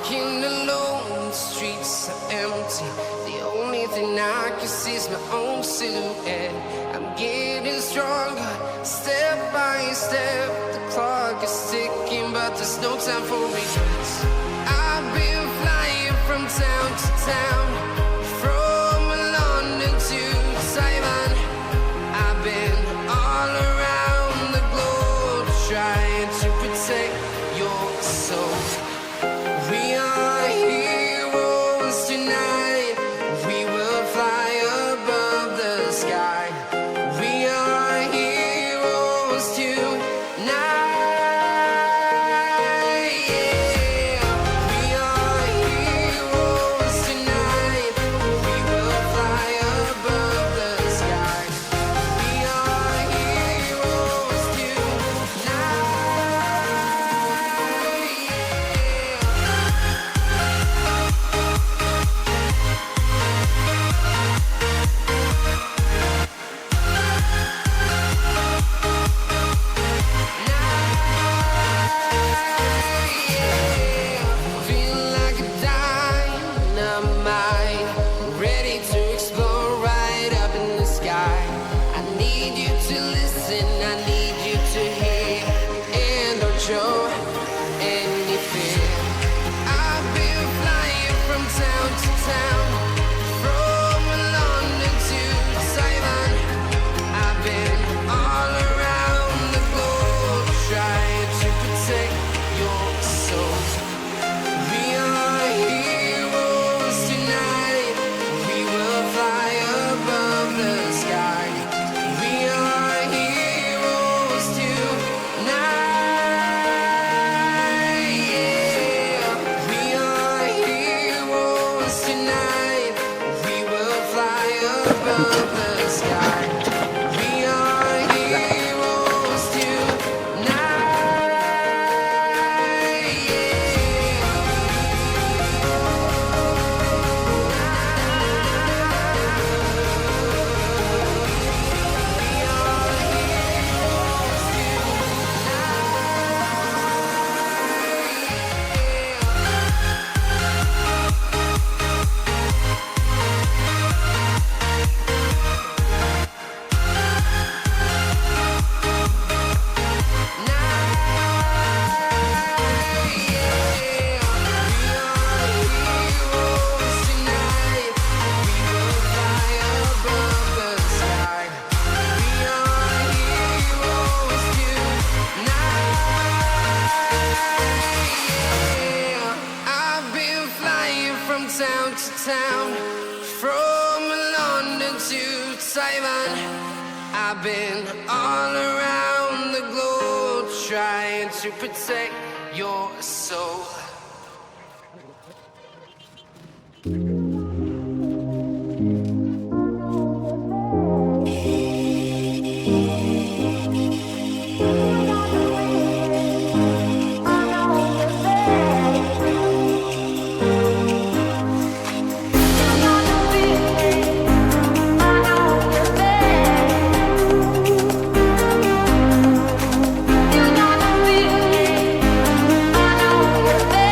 Walking alone, the streets are empty. The only thing I can see is my own silhouette. I'm getting stronger, step by step. The clock is ticking, but there's no time for regrets. I've been flying from town to town, from London to Taiwan. I've been all around the globe, trying to protect your soul. We are heroes tonight. We will fly above the sky. We are heroes tonight. Yeah. We are heroes tonight. We will fly above the sky. We are heroes tonight. Feel like a dynamite, ready to explode right up in the sky. I need you to listen, I need you to hear, and don't show any fear. I've been flying from town to town, from London to Taiwan. I've been all around the globe, trying to protect your soul. We are heroes tonight. We will fly above the sky. We are heroes tonight. Yeah. We are heroes tonight. We will fly above the sky. We are heroes tonight. I've been flying from town to town, from London to Taiwan. I've been all around the globe, trying to protect your soul. I know you're there.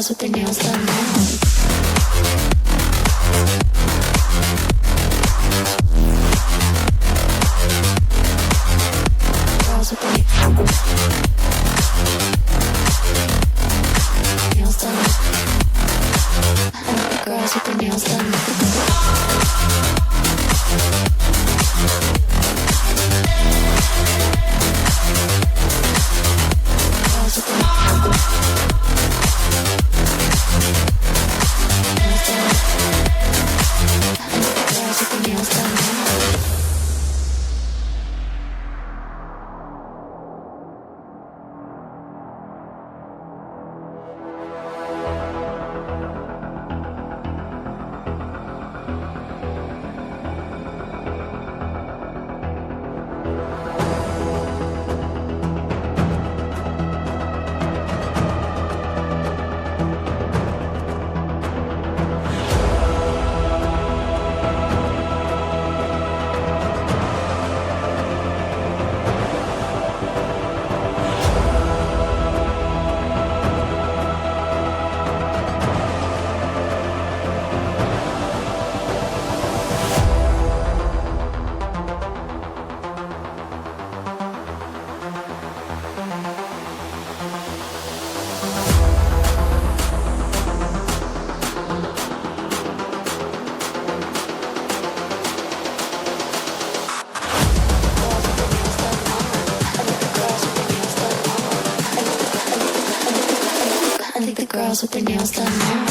girls with their nails done now. Girls with their nails done. I like the girls with their nails done. Girls with their nails done. Girls with their nails done now.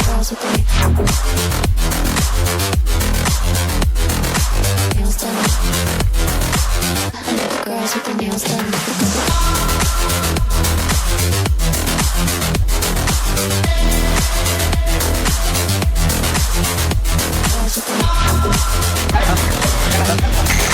Girls with their nails done. I like the girls with their nails done. Girls with their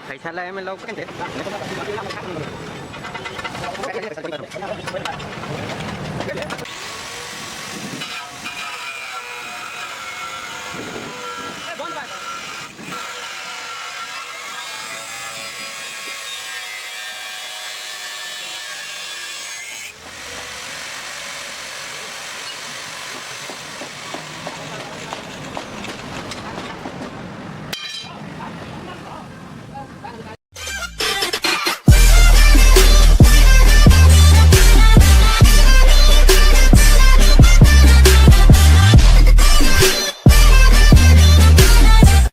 Thầy xa lê mới lâu cái gì?